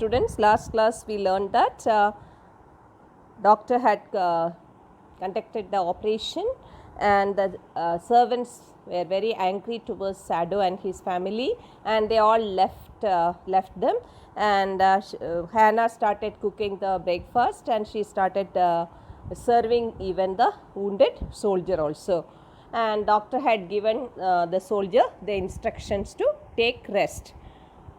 students, last class we learned that doctor had conducted the operation and the servants were very angry towards Sado and his family, and they all left them, and Hannah started cooking the breakfast, and she started serving even the wounded soldier also, and doctor had given the soldier the instructions to take rest.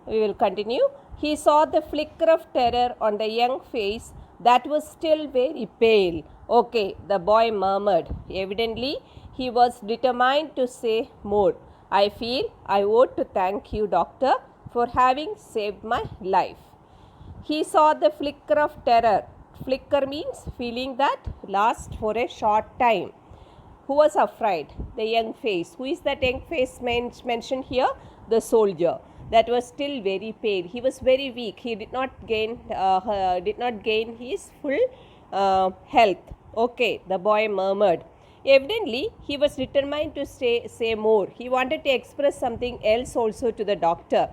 We will continue. He saw the flicker of terror on the young face that was still very pale. Okay, the boy murmured. Evidently, he was determined to say more. I feel I ought to thank you, doctor, for having saved my life. He saw the flicker of terror. Flicker means feeling that lasts for a short time. Who was afraid? The young face. Who is that young face mentioned here? The soldier. That was still very pale. He was very weak. He did not gain his full health. Okay, the boy murmured. Evidently, he was determined to say more. He wanted to express something else also to the doctor.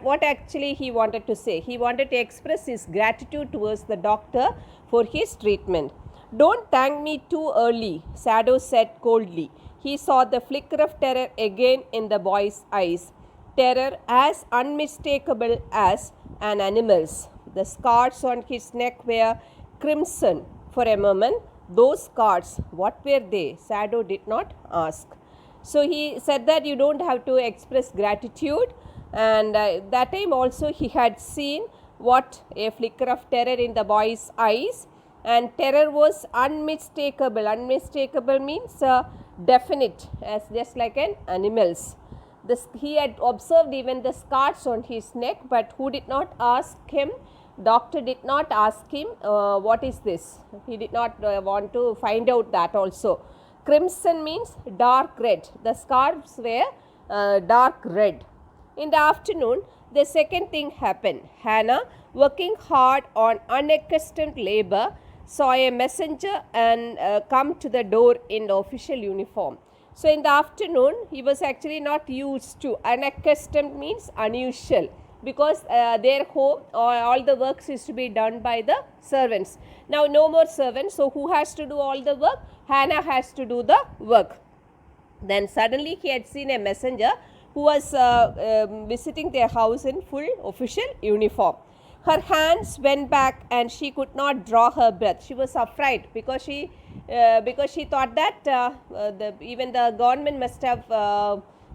What actually he wanted to say? He wanted to express his gratitude towards the doctor for his treatment. Don't thank me too early, Sado said coldly. He saw the flicker of terror again in the boy's eyes. Terror as unmistakable as an animal's. The scars on his neck were crimson. For a moment, those scars, what were they? Sado did not ask. So he said that you don't have to express gratitude, and that time also he had seen what a flicker of terror in the boy's eyes, and terror was unmistakable. Unmistakable means definite, as just like an animal's. He had observed even the scars on his neck, but who did not ask him? Doctor did not ask him what is this. He did not want to find out that also. Crimson means dark red. The scars were dark red. In the afternoon, the second thing happened. Hannah, working hard on unaccustomed labor, saw a messenger and come to the door in the official uniform. So in the afternoon, he was actually not used to. Unaccustomed means unusual, because their home, all the works is to be done by the servants. Now no more servants, so who has to do all the work? Hannah has to do the work. Then suddenly he had seen a messenger who was visiting their house in full official uniform. Her hands went back and she could not draw her breath. She was afraid because she thought that even the government must have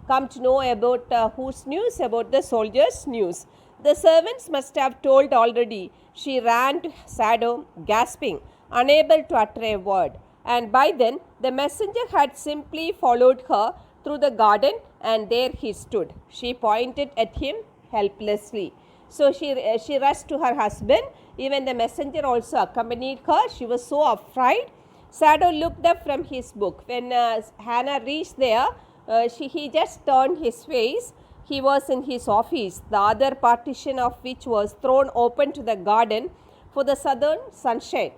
come to know about whose news? About the soldiers' news. The servants must have told already. She ran to Sado, gasping, unable to utter a word. And by then, the messenger had simply followed her through the garden, and there he stood. She pointed at him helplessly. So she rushed to her husband. Even the messenger also accompanied her. She was so afraid. Sado looked up from his book. When Hannah reached there, he just turned his face. He was in his office, the other partition of which was thrown open to the garden for the southern sunshine.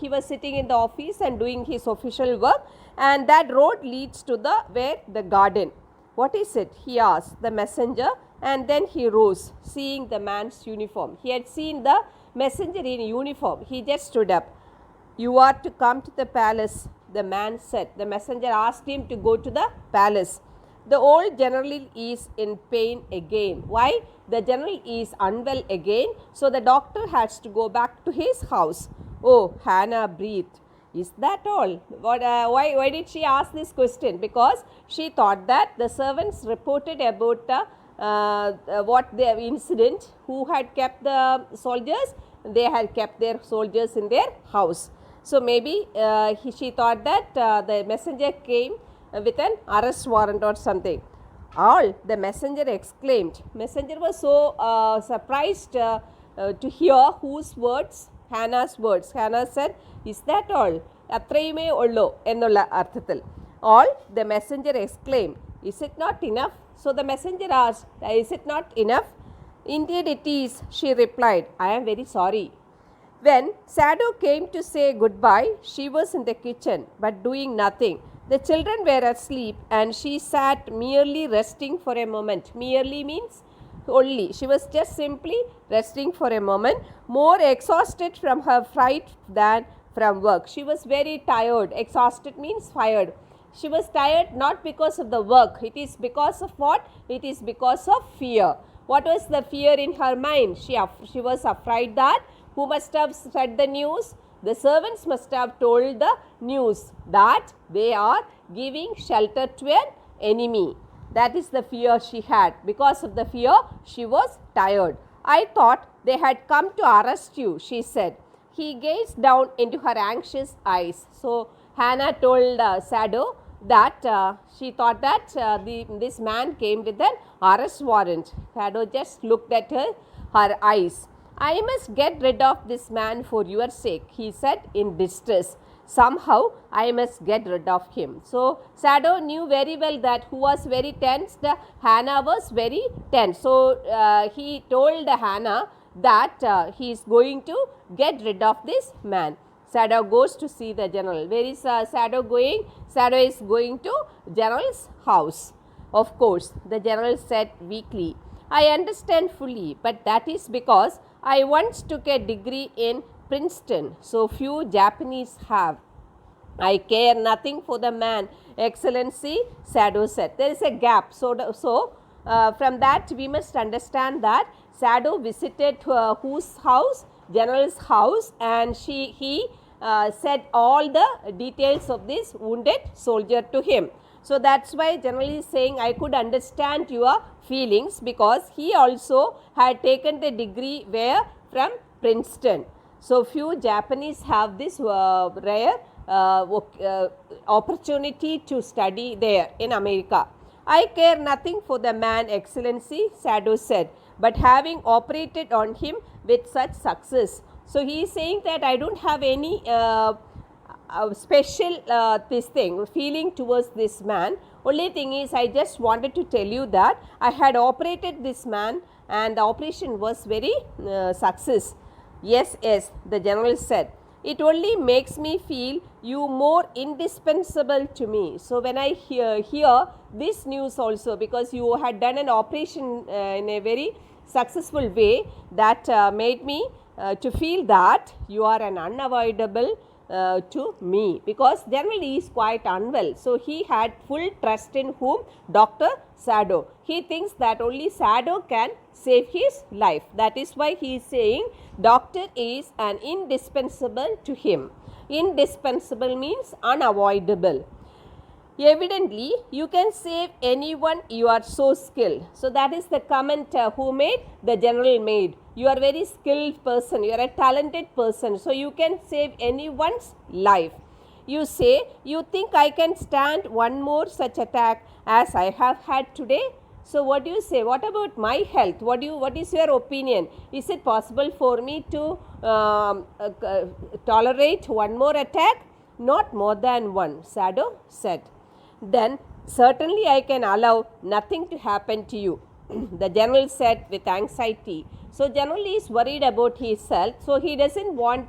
He was sitting in the office and doing his official work, and that road leads to the garden. What is it? He asked the messenger, and then he rose, seeing the man's uniform. He had seen the messenger in uniform. He just stood up. You are to come to the palace, the man said. The messenger asked him to go to the palace. The old general is in pain again. Why? The general is unwell again, so the doctor has to go back to his house. Oh, Hannah breathed. Is that all? Why did she ask this question? Because she thought that the servants reported about what the incident, who had kept the soldiers. They had kept their soldiers in their house. So maybe she thought that the messenger came with an arrest warrant or something. All, the messenger exclaimed. Messenger was so surprised to hear whose words? Hannah's words. Hannah said, is that all? Atrayume ollo ennulla arthathil. All, the messenger exclaimed. Is it not enough? So the messenger asked, is it not enough? Indeed it is, she replied. I am very sorry. When Sado came to say goodbye, she was in the kitchen but doing nothing. The children were asleep and she sat merely resting for a moment. Merely means only. She was just simply resting for a moment, more exhausted from her fright than from work. She was very tired. Exhausted means tired. She was tired not because of the work. It is because of what? It is because of fear. What was the fear in her mind? She was afraid that who must have said the news? The servants must have told the news that they are giving shelter to an enemy. That is the fear she had. Because of the fear, she was tired. I thought they had come to arrest you, she said. He gazed down into her anxious eyes. So, Hannah told Sado that she thought that this man came with an arrest warrant. Sado just looked at her eyes. I must get rid of this man for your sake, he said in distress. Somehow I must get rid of him. So, Sado knew very well that who was very tense, Hannah was very tense. So, he told Hannah that he is going to get rid of this man. Sado goes to see the general. Where is Sado going? Sado is going to general's house. Of course, the general said weakly. I understand fully, but that is because I once took a degree in Princeton, so few Japanese have. I care nothing for the man, Excellency, Sado said. There is a gap. So from that we must understand that Sado visited whose house? General's house, and he said all the details of this wounded soldier to him. So that's why General is saying I could understand your feelings, because he also had taken the degree where? From Princeton. So few Japanese have this rare opportunity to study there in America. I care nothing for the man, Excellency, Sado said, but having operated on him with such success. So he is saying that I don't have any special this thing feeling towards this man. Only thing is I just wanted to tell you that I had operated this man and the operation was very success. Yes, the general said. It only makes me feel you more indispensable to me. So when I hear this news also, because you had done an operation in a very successful way, that made me to feel that you are an unavoidable to me, because generally is quite unwell. So he had full trust in whom? Dr. Sado. He thinks that only Sado can save his life. That is why he is saying doctor is an indispensable to him. Indispensable means unavoidable. Evidently, you can save anyone, you are so skilled. So that is the comment who made? The general made. You are very skilled person, you are a talented person, so you can save anyone's life. You say, you think I can stand one more such attack as I have had today? So what do you say? What about my health? What is your opinion? Is it possible for me to tolerate one more attack? Not more than one, Sado said. Then certainly I can allow nothing to happen to you, the general said with anxiety. So general is worried about his health, so he doesn't want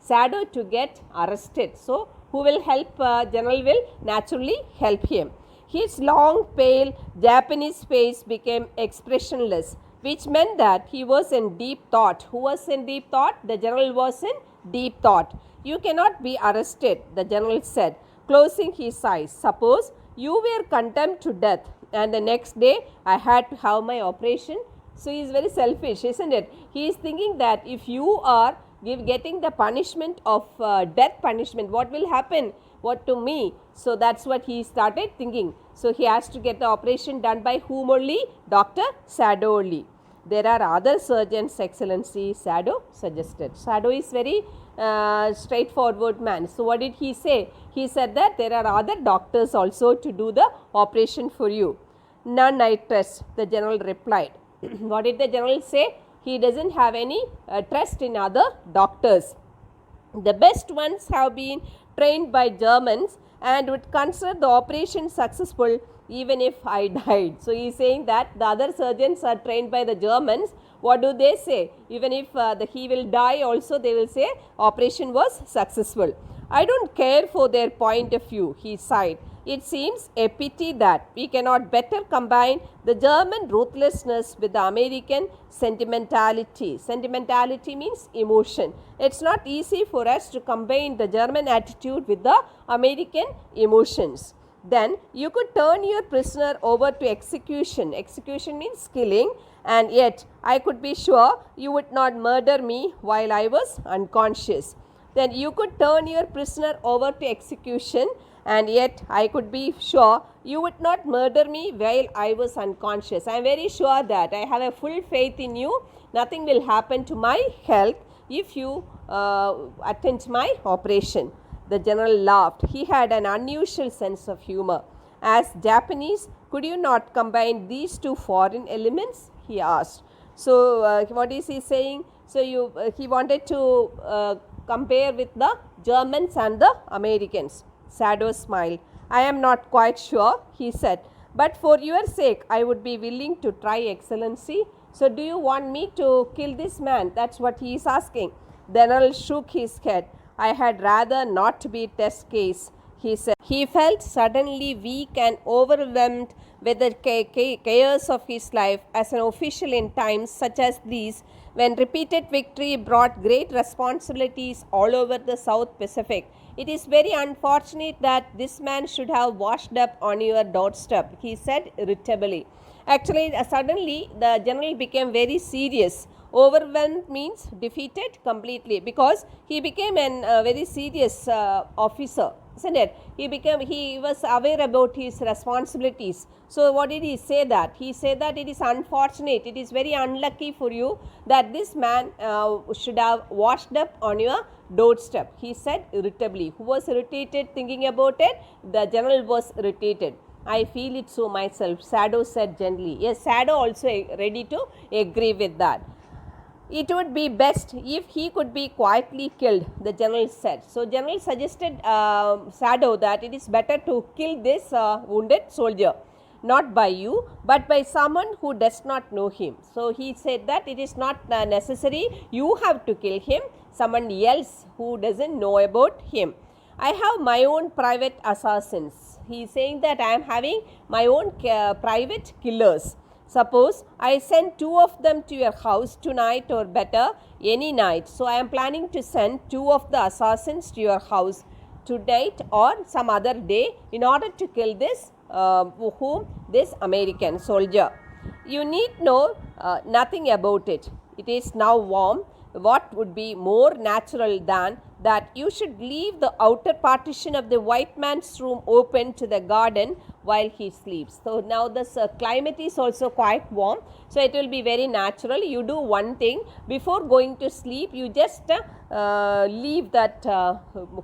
Sado to get arrested. So who will help? General will naturally help him. His long, pale Japanese face became expressionless, which meant that he was in deep thought. Who was in deep thought? The general was in deep thought. You cannot be arrested, the general said, closing his eyes. Suppose you were condemned to death and the next day I had to have my operation. So he is very selfish, isn't it? He is thinking that if you are getting the punishment of death punishment, what will happen? What to me? So that's what he started thinking. So he has to get the operation done by whom only? Dr. Sado only. There are other surgeons, Excellency, Sado suggested. Sado is very straightforward man. So what did he say? He said that there are other doctors also to do the operation for you. None I trust, the general replied. What did the general say? He doesn't have any trust in other doctors. The best ones have been trained by Germans and would consider the operation successful even if I died. So he is saying that the other surgeons are trained by the Germans. What do they say? Even if he will die also, they will say operation was successful. I don't care for their point of view, he sighed. It seems a pity that we cannot better combine the German ruthlessness with the American sentimentality. Sentimentality means emotion. It's not easy for us to combine the German attitude with the American emotions. Then you could turn your prisoner over to execution. Execution means killing, and yet I could be sure you would not murder me while I was unconscious. Then you could turn your prisoner over to execution, and yet I could be sure you would not murder me while I was unconscious. I am very sure that I have a full faith in you. Nothing will happen to my health if you attend my operation. The general laughed. He had an unusual sense of humor. As Japanese, could you not combine these two foreign elements? He asked. So, what is he saying? So, he wanted to compare with the Germans and the Americans. Sado smiled. I am not quite sure, he said, but for your sake, I would be willing to try, Excellency. So, do you want me to kill this man? That's what he is asking. The general shook his head. I had rather not be test case, he said. He felt suddenly weak and overwhelmed with the chaos of his life as an official in times such as these, when repeated victory brought great responsibilities all over the South Pacific. It is very unfortunate that this man should have washed up on your doorstep, he said irritably. Actually, suddenly the general became very serious. Overwhelmed means defeated completely, because he became a very serious officer, isn't it? He was aware about his responsibilities. So what did he say that? He said that it is unfortunate, it is very unlucky for you that this man should have washed up on your doorstep, he said irritably. Who was irritated thinking about it? The general was irritated. I feel it so myself, Sado said gently. Yes, Sado also ready to agree with that. It would be best if he could be quietly killed, the general said. So, general suggested Sado that it is better to kill this wounded soldier, not by you, but by someone who does not know him. So, he said that it is not necessary, you have to kill him, someone else who doesn't know about him. I have my own private assassins. He is saying that I am having my own private killers. Suppose I send two of them to your house tonight, or better, any night. So, I am planning to send two of the assassins to your house tonight or some other day in order to kill this this American soldier. You need know nothing about it. It is now warm. What would be more natural than that you should leave the outer partition of the white man's room open to the garden while he sleeps. So, now the climate is also quite warm. So, it will be very natural. You do one thing before going to sleep, you just leave that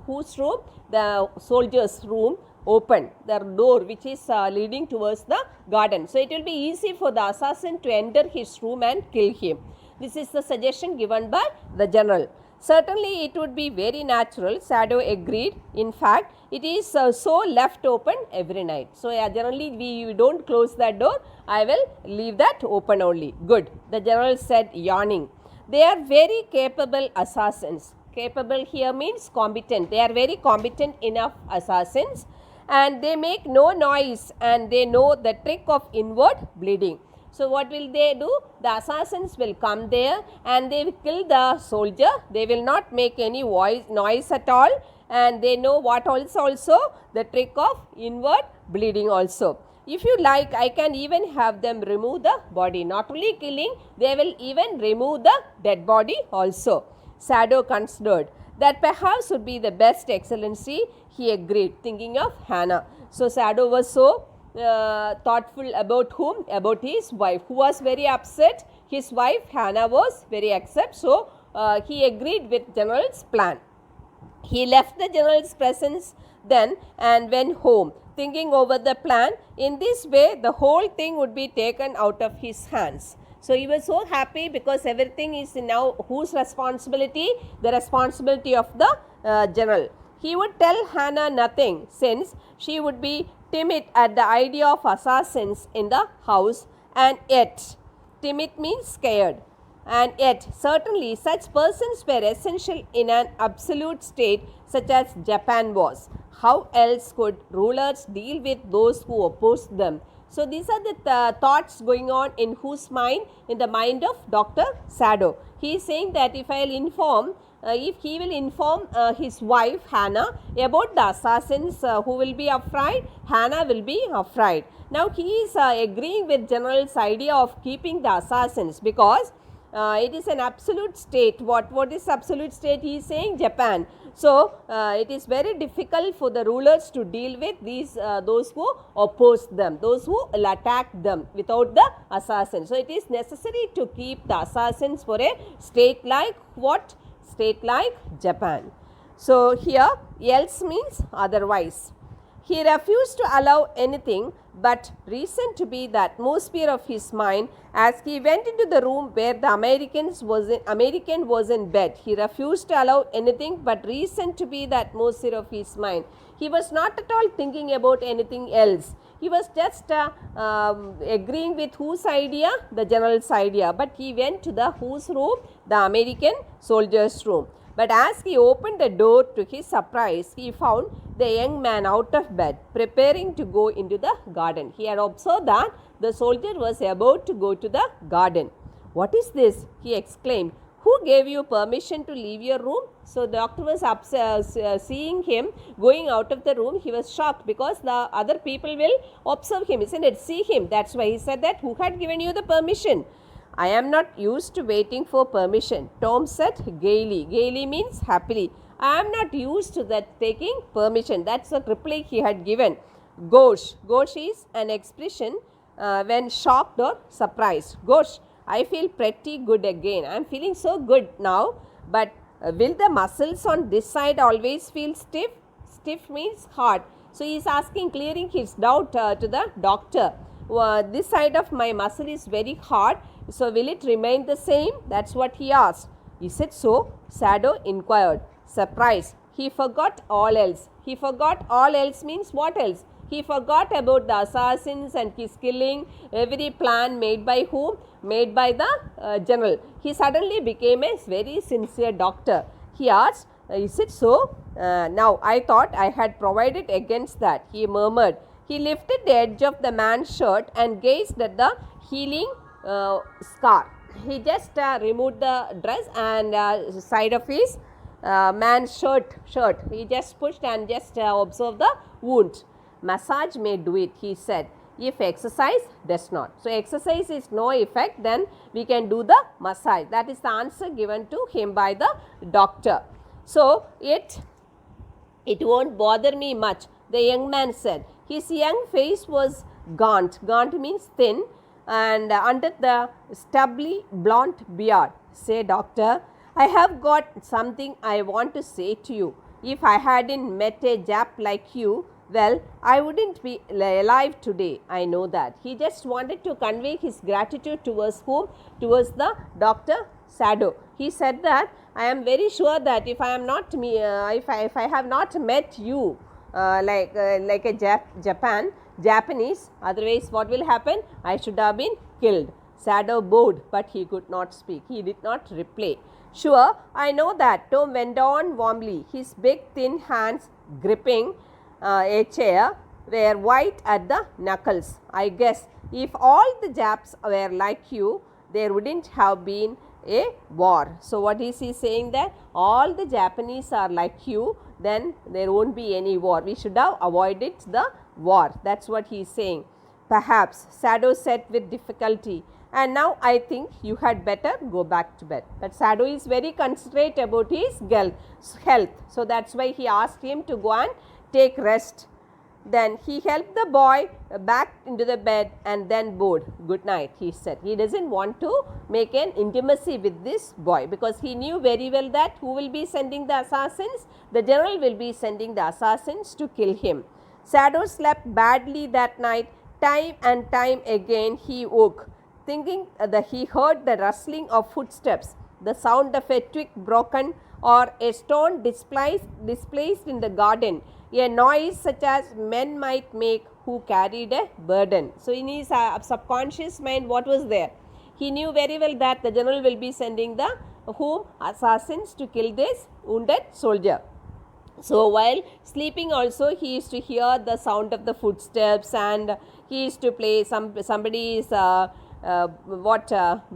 whose room? The soldier's room open, the door which is leading towards the garden. So, it will be easy for the assassin to enter his room and kill him. This is the suggestion given by the general. Certainly, it would be very natural, Sado agreed. In fact, it is so left open every night. So, generally we don't close that door, I will leave that open only. Good, the general said, yawning. They are very capable assassins. Capable here means competent. They are very competent enough assassins, and they make no noise, and they know the trick of inward bleeding. So, what will they do? The assassins will come there and they will kill the soldier. They will not make any noise at all, and they know what also the trick of inward bleeding also. If you like, I can even have them remove the body. Not only killing, they will even remove the dead body also. Sado considered. That perhaps would be the best, Excellency, he agreed, thinking of Hannah. So, Sado was so thoughtful about whom? About his wife, who was very upset. His wife Hannah was very upset. So, he agreed with general's plan. He left the general's presence then and went home, thinking over the plan. In this way, the whole thing would be taken out of his hands. So, he was so happy because everything is now whose responsibility? The responsibility of the general. He would tell Hannah nothing, since she would be timid at the idea of assassins in the house, and yet, timid means scared, and yet certainly such persons were essential in an absolute state such as Japan was. How else could rulers deal with those who opposed them? So these are the thoughts going on in whose mind? In the mind of Dr. Sado. He is saying that if if he will inform his wife Hannah about the assassins who will be afraid, Hannah will be afraid. Now he is agreeing with General's idea of keeping the assassins because it is an absolute state. What is absolute state? He is saying Japan. So it is very difficult for the rulers to deal with those who oppose them, those who will attack them without the assassins. So it is necessary to keep the assassins for a state like what? State like Japan. So here else means otherwise. He refused to allow anything but reason to be the atmosphere of his mind as he went into the room where the American was in bed. He refused to allow anything but reason to be the atmosphere of his mind. He was not at all thinking about anything else. He was just agreeing with whose idea? The general's idea. But he went to the whose room? The American soldier's room. But as he opened the door, to his surprise, he found the young man out of bed, preparing to go into the garden. He had observed that the soldier was about to go to the garden. What is this? He exclaimed. Who gave you permission to leave your room? So the doctor was seeing him going out of the room. He was shocked because the other people will observe him, isn't it? See him. That's why he said that. Who had given you the permission? I am not used to waiting for permission, Tom said gaily. Gaily means happily. I am not used to that taking permission. That's the reply he had given. Gosh. Gosh is an expression when shocked or surprised. Gosh, I feel pretty good again. I am feeling so good now. But will the muscles on this side always feel stiff? Stiff means hard. So he is asking, clearing his doubt to the doctor. This side of my muscle is very hard. So will it remain the same? That's what he asked. Is it so? Sado inquired. Surprised. He forgot all else. He forgot all else means what else? He forgot about the assassins and his killing, every plan made by whom? Made by the general. He suddenly became a very sincere doctor. He asked, is it so? Now I thought I had provided against that, he murmured. He lifted the edge of the man's shirt and gazed at the healing scar. He just removed the dress and side of his man's shirt. He just pushed and just observed the wound. Massage may do it, he said, if exercise does not. So exercise is no effect, then we can do the massage. That is the answer given to him by the doctor. So it won't bother me much, the young man said. His young face was gaunt. Gaunt means thin, and under the stubbly blonde beard. Say, doctor, I have got something I want to say to you. If I hadn't met a Jap like you, well, I wouldn't be alive today. I know that. He just wanted to convey his gratitude towards whom? Towards the Dr. Sado. He said that I am very sure that if I am not if I have not met you like a Japanese, otherwise what will happen? I should have been killed. Sado bowed, but he could not speak. He did not reply. Sure, I know that, Tom went on warmly, his big thin hands gripping a chair were white at the knuckles. I guess if all the Japs were like you, there wouldn't have been a war. So what is he saying there? All the Japanese are like you, then there won't be any war. We should have avoided the war. That's what he is saying. Perhaps, Sado said with difficulty. And now I think you had better go back to bed. But Sado is very considerate about his health. So that's why he asked him to go and take rest. Then he helped the boy back into the bed and then bowed. Good night, he said. He doesn't want to make an intimacy with this boy because he knew very well that who will be sending the assassins? The general will be sending the assassins to kill him. Sado slept badly that night. Time and time again he woke, thinking that he heard the rustling of footsteps, the sound of a twig broken or a stone displaced in the garden, a noise such as men might make who carried a burden. So in his subconscious mind, what was there? He knew very well that the general will be sending the assassins to kill this wounded soldier. So while sleeping also, he used to hear the sound of the footsteps, and he used to play somebody is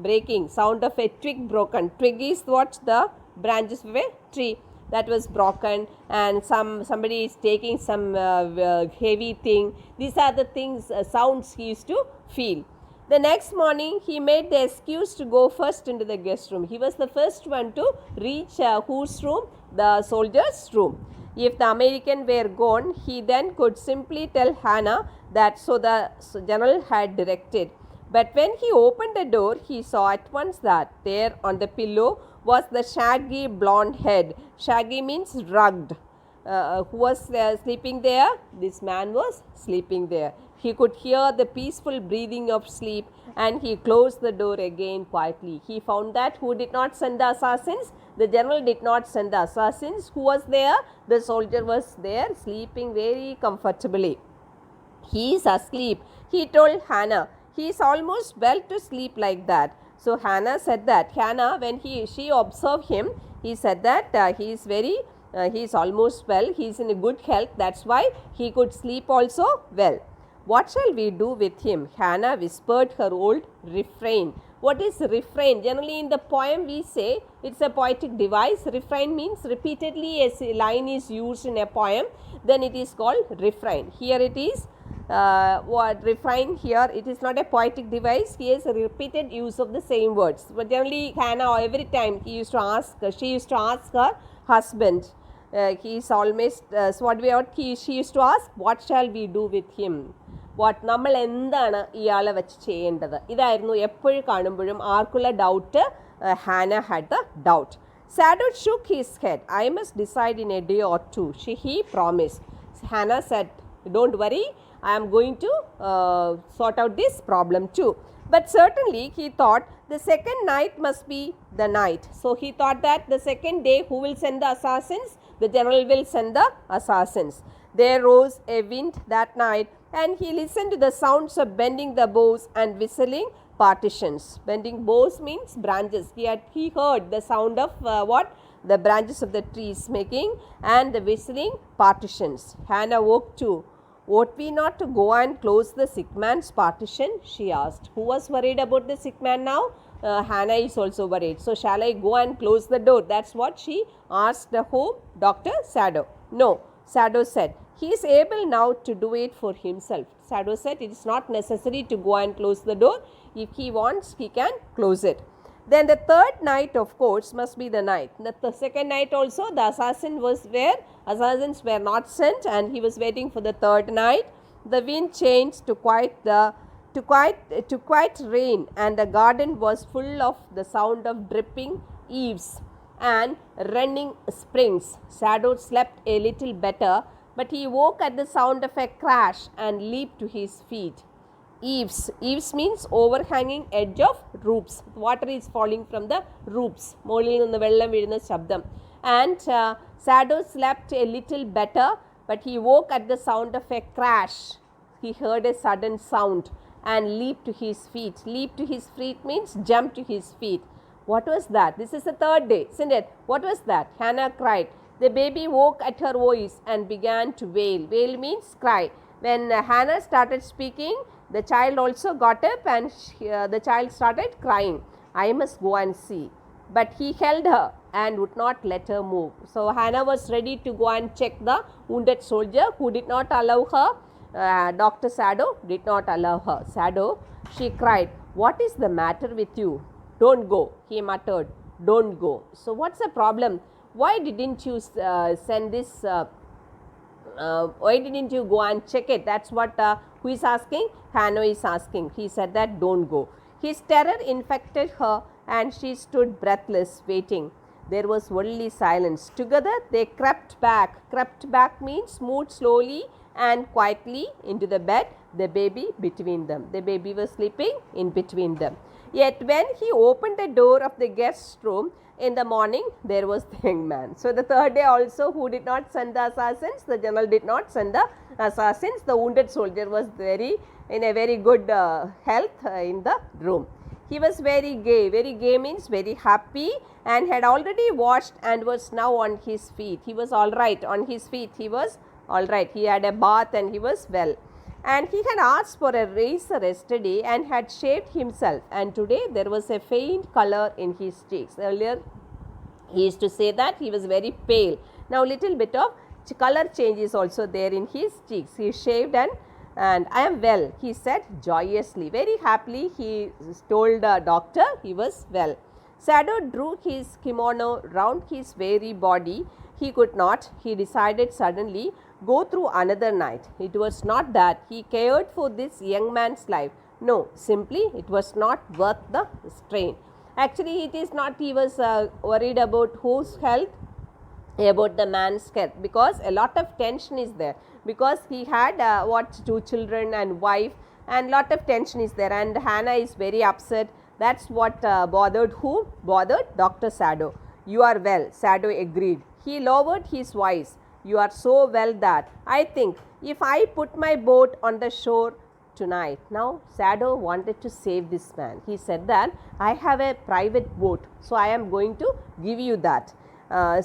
breaking, sound of a twig broken. Twig is what? The branches of a tree that was broken, and somebody is taking some heavy thing. These are the things, sounds he used to feel. The next morning, he made the excuse to go first into the guest room. He was the first one to reach whose room? The soldier's room. If the American were gone, he then could simply tell Hannah that so the general had directed. But when he opened the door, he saw at once that there on the pillow was the shaggy blonde head. Shaggy means rugged. Who was sleeping there? This man was sleeping there. He could hear the peaceful breathing of sleep, and he closed the door again quietly. He found that who did not send the assassins? The general did not send the assassins. Who was there? The soldier was there, sleeping very comfortably. He is asleep, he told Hannah. He is almost well to sleep like that. So Hannah said that. Hannah, when she observed him, he said that he is almost well. He is in a good health. That's why he could sleep also well. What shall we do with him? Hannah whispered her old refrain. What is refrain? Generally in the poem we say it's a poetic device. Refrain means repeatedly a line is used in a poem, then it is called refrain. Here it is refrain here, it is not a poetic device. Here is a repeated use of the same words. But generally Hannah every time she used to ask her husband, he is almost she used to ask, what shall we do with him? നമ്മൾ എന്താണ് ഇയാളെ വെച്ച് ചെയ്യേണ്ടത്? ഇതായിരുന്നു എപ്പോഴും കാണുമ്പോഴും ആർക്കുള്ള doubt. Hannah had the doubt. Sado shook his head. I must decide in a day or two, he promised. Hannah said, don't worry, I am going to sort out this problem too. But certainly he thought the second night must be the night. So he thought that the second day who will send the assassins? The general will send the assassins. There rose a wind that night, and he listened to the sounds of bending the bows and whistling partitions. Bending bows means branches. He heard the sound of the branches of the trees making, and the whistling partitions. Hannah woke too. Ought we not to go and close the sick man's partition? She asked. Who was worried about the sick man now? Hannah is also worried. So shall I go and close the door? That's what she asked whom? Dr. Sado. No, Sado said. He is able now to do it for himself. Sado said it is not necessary to go and close the door. If he wants, he can close it. Then the third night, of course, must be the night. The second night also, the assassin was where? Assassins were not sent, and he was waiting for the third night. The wind changed to quite rain, and the garden was full of the sound of dripping eaves and running springs. Sado slept a little better, but he woke at the sound of a crash and leaped to his feet. Eaves. Eaves means overhanging edge of roofs. Water is falling from the roofs. മുകളിൽ നിന്ന് വെള്ളം വീഴുന്ന ശബ്ദം. And Sado slept a little better, but he woke at the sound of a crash. He heard a sudden sound and leaped to his feet. Leap to his feet means jump to his feet. What was that? This is the third day, isn't it? What was that? Hannah cried. The baby woke at her voice and began to wail. Wail means cry. When Hannah started speaking, the child also got up, and the child started crying. I must go and see. But he held her and would not let her move. So Hannah was ready to go and check the wounded soldier, who did not allow her. Dr. Sado did not allow her. Sado, she cried, what is the matter with you? Don't go, he muttered. Don't go. So what's the problem? Why didn't you send this? Why didn't you go and check it? That's what who is asking? Hannah is asking. He said that don't go. His terror infected her, and she stood breathless, waiting. There was only silence. Together they crept back. Crept back means moved slowly and quietly into the bed, the baby between them. The baby was sleeping in between them. Yet when he opened the door of the guest room in the morning, there was the young man. So the third day also, who did not send the assassins? The general did not send the assassins. The wounded soldier was in a very good health in the room. He was very gay. Very gay means very happy, and had already washed and was now on his feet. He was all right on his feet. He was all right. He had a bath and he was well. And he had asked for a razor yesterday and had shaved himself, and today there was a faint color in his cheeks. Earlier he used to say that he was very pale. Now little bit of color change is also there in his cheeks. He shaved and I am well, he said joyously. Very happily he told the doctor he was well. Sado drew his kimono round his weary body. He could not, he decided suddenly, go through another night. It was not that he cared for this young man's life. No, simply it was not worth the strain. Actually, it is not he was worried about whose health, about the man's health, because a lot of tension is there, because he had two children and wife, and lot of tension is there, and Hannah is very upset. That's what bothered who? Bothered Dr. Sado. You are well, Sado agreed. He lowered his voice. You are so well that I think if I put my boat on the shore tonight. Now Sado wanted to save this man. He said that I have a private boat, so I am going to give you that.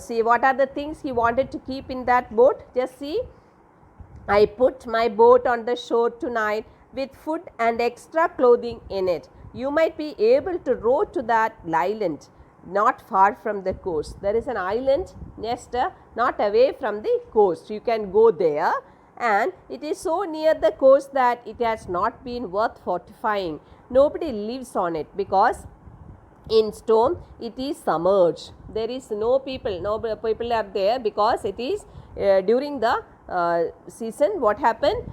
See what are the things he wanted to keep in that boat. Just see. I put my boat on the shore tonight with food and extra clothing in it. You might be able to row to that island not far from the coast. There is an island just not away from the coast. You can go there, and it is so near the coast that it has not been worth fortifying. Nobody lives on it because in storm it is submerged. There is no people are there because it is during the season. What happened?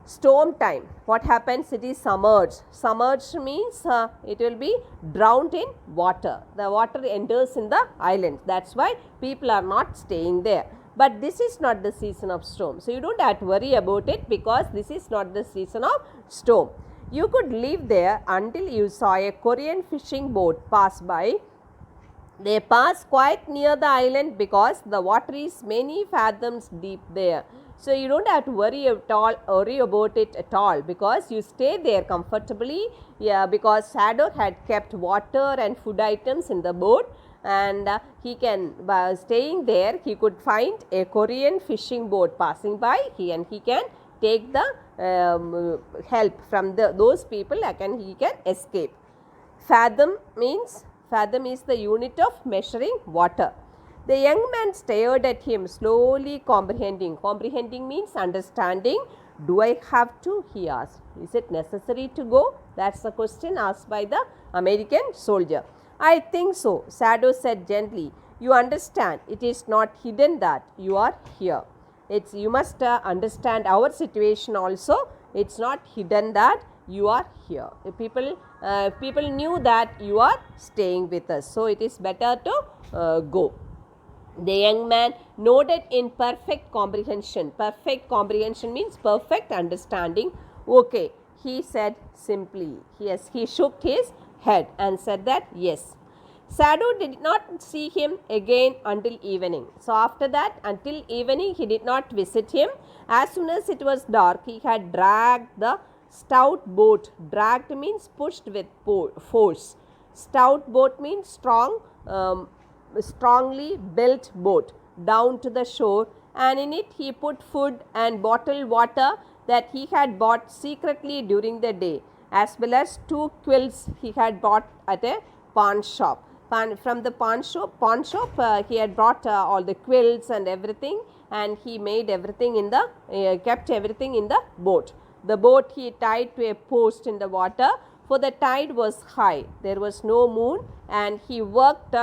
Storm time. What happens? It is submerged. Submerged means it will be drowned in water. The water enters in the island. That's why people are not staying there. But this is not the season of storm. So you don't have to worry about it because this is not the season of storm. You could live there until you saw a Korean fishing boat pass by. They pass quite near the island because the water is many fathoms deep there. So you don't have to worry about it at all because you stay there comfortably. Yeah, because Sado had kept water and food items in the boat, and he can, by staying there, he could find a Korean fishing boat passing by. He can take the help from those people, he can escape. Fathom is the unit of measuring water. The young man stared at him, slowly comprehending. Comprehending means understanding. Do I have to? He asked. Is it necessary to go? That's the question asked by the American soldier. I think so, Sado said gently. You understand, it is not hidden that you are here. You must understand our situation also. It's not hidden that you are here. People knew that you are staying with us. So it is better to go. The young man nodded in perfect comprehension. Perfect comprehension means perfect understanding. Okay, he said simply. Yes, he shook his head and said that yes. Sado did not see him again until evening. So after that, until evening, he did not visit him. As soon as it was dark, he had dragged the stout boat. Dragged means pushed with force. Stout boat means strongly built boat down to the shore, and in it he put food and bottled water that he had bought secretly during the day, as well as 2 quilts he had bought at a pawn shop. From the pawn shop he had brought all the quilts and everything, and he made everything in the kept everything in the boat. The boat he tied to a post in the water, for the tide was high. There was no moon, and he worked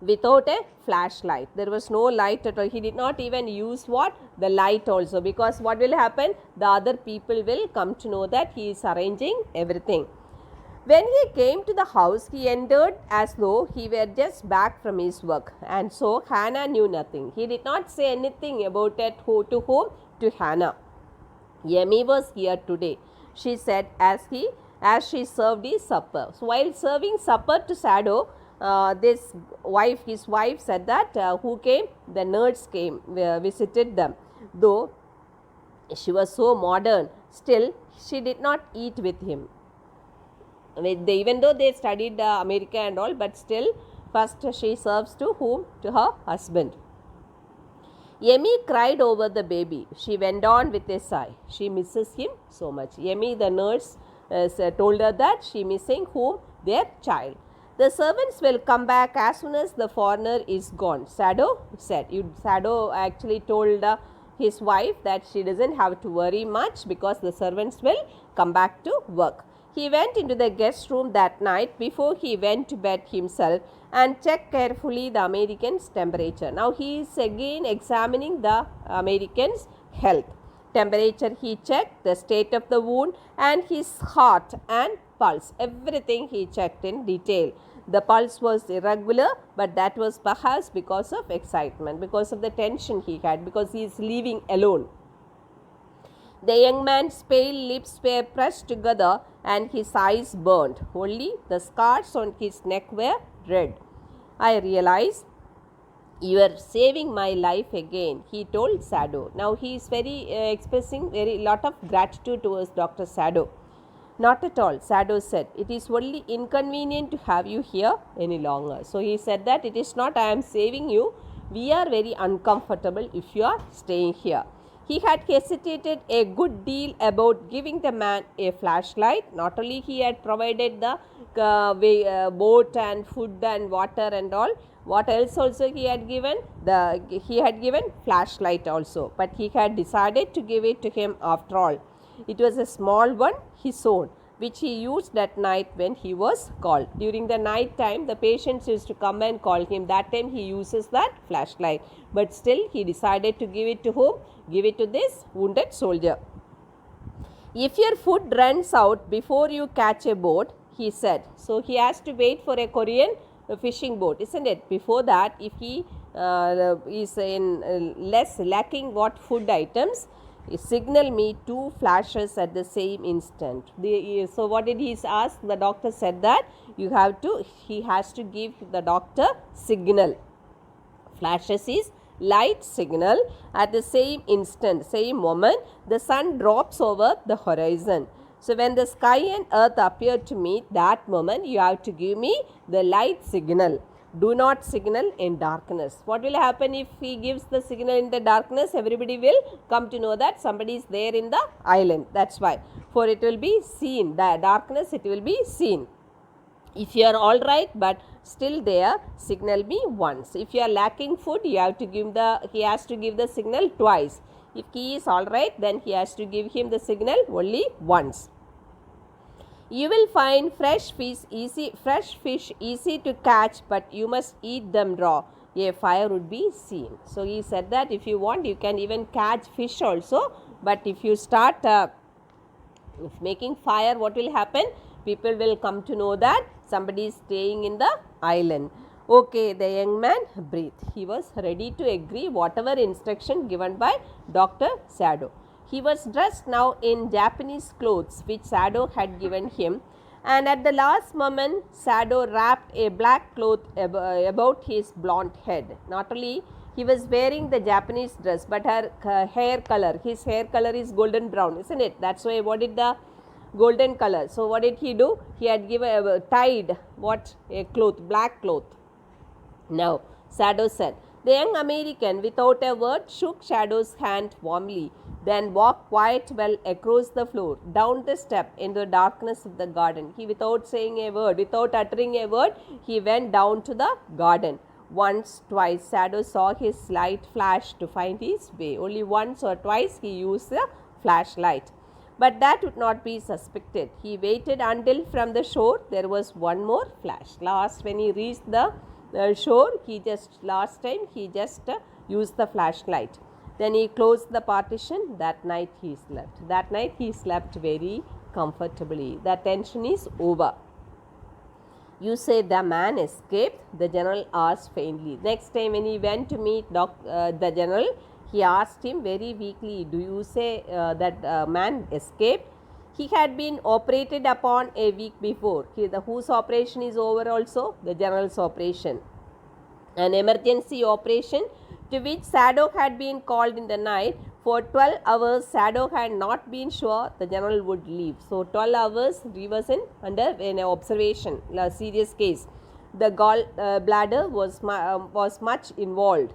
without a flashlight. There was no light at all. He did not even use the light also, because what will happen? The other people will come to know that he is arranging everything. When he came to the house, he entered as though he were just back from his work, and so Hannah knew nothing. He did not say anything about it to whom? To Hannah. Yemi was here today, she said as she served his supper. So while serving supper to Sado, his wife said that who came? The nerds came, visited them. Though she was so modern, still she did not eat with him. Even though they studied America and all, but still first she serves to whom? To her husband. Yemi cried over the baby. She went on with a sigh. She misses him so much. Yemi, the nurse, told her that she missing whom? Their child. The servants will come back as soon as the foreigner is gone. Sado said. Sado actually told his wife that she doesn't have to worry much because the servants will come back to work. He went into the guest room that night before he went to bed himself and checked carefully the American's temperature. Now he is again examining the American's health. Temperature he checked, the state of the wound and his heart and pulse. Everything he checked in detail. The pulse was irregular, but that was perhaps because of excitement, because of the tension he had, because he is leaving alone. The young man's pale lips were pressed together and his eyes burned. Only the scars on his neck were red. I realize you are saving my life again, he told Sado. Now he is expressing very lot of gratitude towards Dr. Sado. Not at all, Sado said. It is only inconvenient to have you here any longer. So he said that it is not I am saving you. We are very uncomfortable if you are staying here. He had hesitated a good deal about giving the man a flashlight. Not only he had provided the boat and food and water and all. What else also he had given? He had given flashlight also. But he had decided to give it to him after all. It was a small one, his own, which he used that night when he was called. During the night time, the patients used to come and call him. That time he uses that flashlight. But still he decided to give it to whom? Give it to this wounded soldier. If your food runs out before you catch a boat, he said. So he has to wait for a Korean fishing boat, isn't it? Before that, if he is in less lacking what food items, signal me 2 flashes at the same instant. So what did he ask? The doctor said that he has to give the doctor signal. Flashes is light signal. At the same instant, same moment, the sun drops over the horizon. So when the sky and earth appear to meet, that moment you have to give me the light signal. Do not signal in darkness. What will happen if he gives the signal in the darkness? Everybody will come to know that somebody is there in the island. That's why. For it will be seen. The darkness, it will be seen. If you are all right but still there, signal me once. If you are lacking food, he has to give the signal twice. If he is all right, then he has to give him the signal only once. You will find fresh fish easy to catch, but you must eat them raw. A fire would be seen. So he said that if you want, you can even catch fish also. But if you start making fire, what will happen? People will come to know that somebody is staying in the island. Okay, the young man breathed. He was ready to agree whatever instruction given by Dr. Sado. He was dressed now in Japanese clothes which Sado had given him, and at the last moment Sado wrapped a black cloth about his blonde head. Not only he was wearing the Japanese dress, but her hair color, his hair color is golden brown, isn't it? That's why what did the golden color. So what did he do? He had tied a cloth, black cloth. Now Sado said. The young American, without a word, shook Sado's hand warmly, then walked quite well across the floor, down the step into the darkness of the garden. He, without saying a word, without uttering a word, he went down to the garden. Once, twice, Sado saw his light flash to find his way. Only once or twice he used the flashlight. But that would not be suspected. He waited until from the shore there was one more flash. Last, when he reached the shore, last time he just used the flashlight. Then he closed the partition. That night he slept. That night he slept very comfortably. The tension is over. You say the man escaped? The general asked faintly. Next time when he went to meet the general, he asked him very weakly, do you say that man escaped? He had been operated upon a week before. Whose operation is over also? The general's operation. An emergency operation to which Sado had been called in the night For 12 hours, Shadow had not been sure the general would leave. So 12 hours he was under observation, a serious case. The gall bladder was much involved.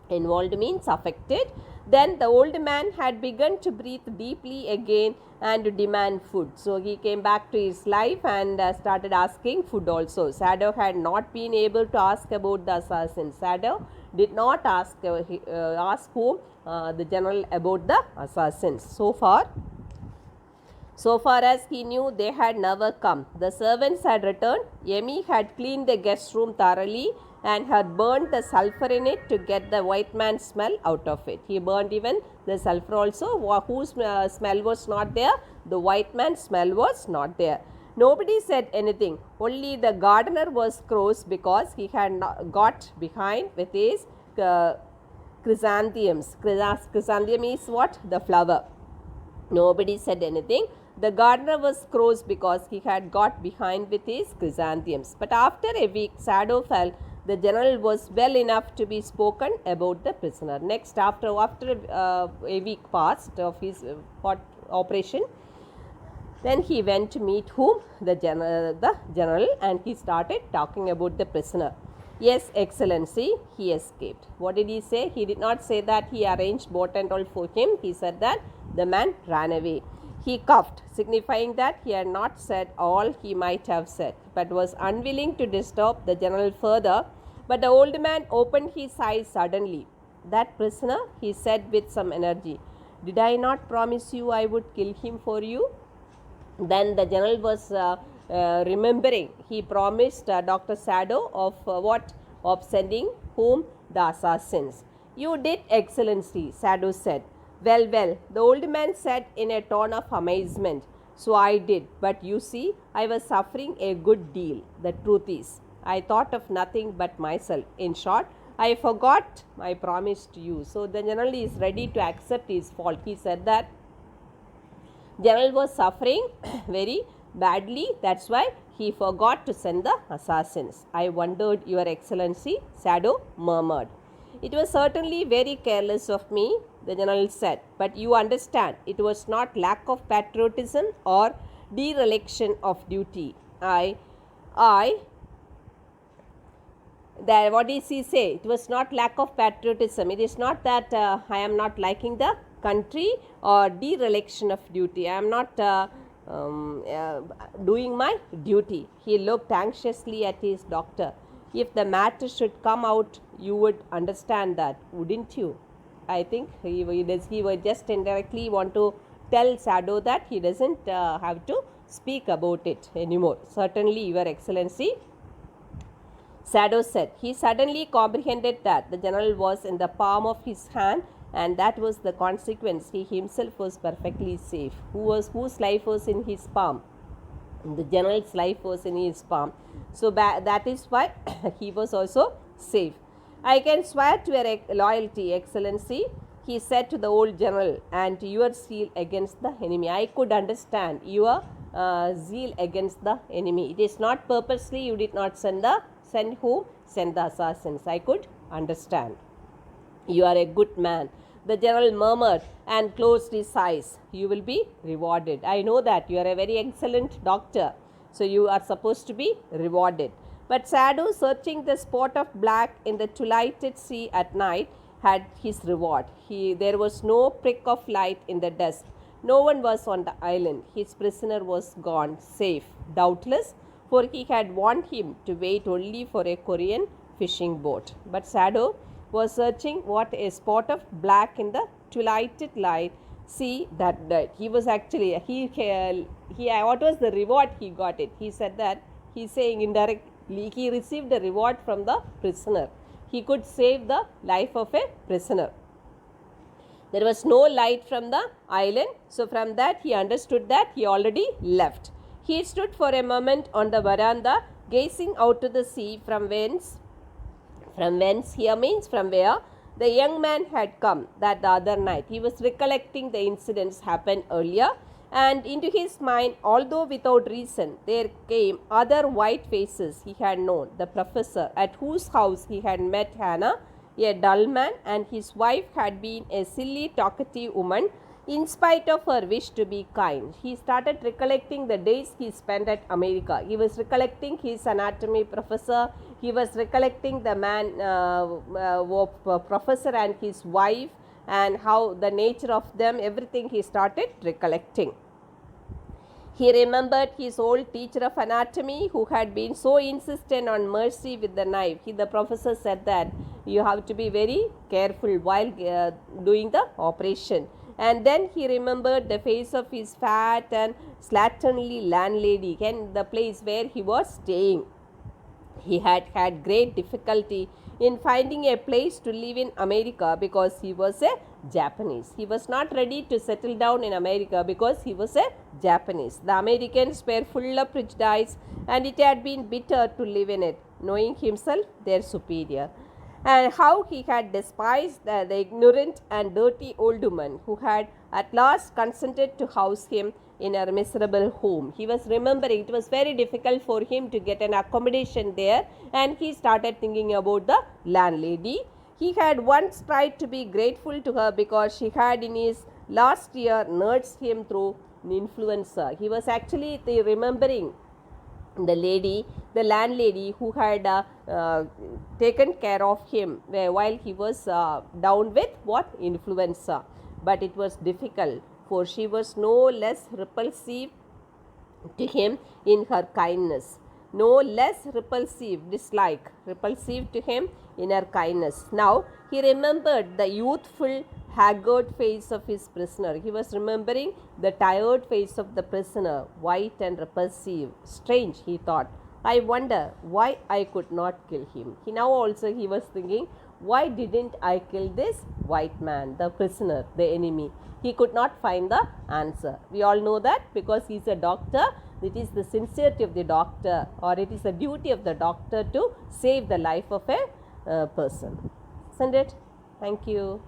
Involved means affected. Then the old man had begun to breathe deeply again and to demand food. So he came back to his life and started asking food also. Shadow had not been able to ask about the assassin. Shadow did not ask whom the general about the assassins. So far as he knew, they had never come. The servants had returned. Yemi had cleaned the guest room thoroughly and had burnt the sulphur in it to get the white man's smell out of it. He burnt even the sulphur also. Whose smell was not there? The white man's smell was not there. Nobody said anything. Only the gardener was cross because he had got behind with his chrysanthemums. Chrysanthemum is what? The flower. Nobody said anything. The gardener was cross because he had got behind with his chrysanthemums. But after a week, Shadow felt the general was well enough to be spoken about the prisoner. Next, after a week passed of his operation, then he went to meet whom? The general, and he started talking about the prisoner. Yes, Excellency, he escaped. What did he say? He did not say that he arranged boat and all for him. He said that the man ran away. He coughed, signifying that he had not said all he might have said, but was unwilling to disturb the general further. But the old man opened his eyes suddenly. That prisoner, he said with some energy. Did I not promise you I would kill him for you? Then the general was remembering. He promised Dr. Shadow of what? Of sending whom? The assassins. You did, Excellency, Shadow said. Well, the old man said in a tone of amazement. So I did, but you see, I was suffering a good deal. The truth is, I thought of nothing but myself. In short, I forgot my promise to you. So the general is ready to accept his fault. He said that general was suffering very badly. That's why he forgot to send the assassins. I wondered, Your Excellency, Shadow murmured. It was certainly very careless of me, the general said, but you understand, it was not lack of patriotism or dereliction of duty. What does he say? It was not lack of patriotism. It is not that I am not liking the country or dereliction of duty. I am not doing my duty. He looked anxiously at his doctor. If the matter should come out, you would understand that, wouldn't you? I think he would just indirectly want to tell Shadow that he doesn't have to speak about it anymore. Certainly, Your Excellency, Shadow said. He suddenly comprehended that the general was in the palm of his hand, and that was the consequence. He himself was perfectly safe. Whose life was in his palm? The general's life was in his palm. So that is why he was also safe. I can swear to your loyalty, Excellency, he said to the old general, and to your zeal against the enemy. I could understand your zeal against the enemy. It is not purposely you did not send the assassins. I could understand. You are a good man. The general murmured and closed his eyes. You will be rewarded. I know that you are a very excellent doctor. So you are supposed to be rewarded. But Shadow, searching the spot of black in the twilighted sea at night, had his reward. There was no prick of light in the dusk. No one was on the island. His prisoner was gone, safe, doubtless, for he had warned him to wait only for a Korean fishing boat. But Shadow was searching what a spot of black in the twilighted light sea that night. He was actually what was the reward he got it? He said that he's saying indirectly he received a reward from the prisoner. He could save the life of a prisoner. There was no light from the island, so from that he understood that he already left. He stood for a moment on the veranda, gazing out to the sea from where the young man had come that the other night. He was recollecting the incidents happened earlier, and into his mind, although without reason, there came other white faces he had known. The professor, at whose house he had met Hannah a dull man, and his wife had been a silly, talkative woman in spite of her wish to be kind. He started recollecting the days he spent at America. He was recollecting his anatomy professor, he was recollecting the professor and his wife, and how the nature of them, everything he started recollecting. He remembered his old teacher of anatomy who had been so insistent on mercy with the knife. The professor said that you have to be very careful while doing the operation. And then he remembered the face of his fat and slatternly landlady and the place where he was staying. He had had great difficulty in finding a place to live in America because he was a Japanese. He was not ready to settle down in America because he was a Japanese. The Americans were full of prejudice and it had been bitter to live in it, knowing himself their superior. And how he had despised the ignorant and dirty old woman who had at last consented to house him in her miserable home. He was remembering it was very difficult for him to get an accommodation there, and he started thinking about the landlady. He had once tried to be grateful to her because she had in his last year nursed him through influenza. He was actually remembering the landlady who had taken care of him while he was down with influenza. But it was difficult, for she was no less repulsive to him in her kindness, no less repulsive to him in her kindness. Now he remembered the youthful, haggard face of his prisoner. He was remembering the tired face of the prisoner, white and repulsive. Strange, he thought. I wonder why I could not kill him. He was thinking, why didn't I kill this white man, the prisoner, the enemy? He could not find the answer. We all know that because he is a doctor, it is the sincerity of the doctor, or it is the duty of the doctor to save the life of a person. Isn't it? Thank you.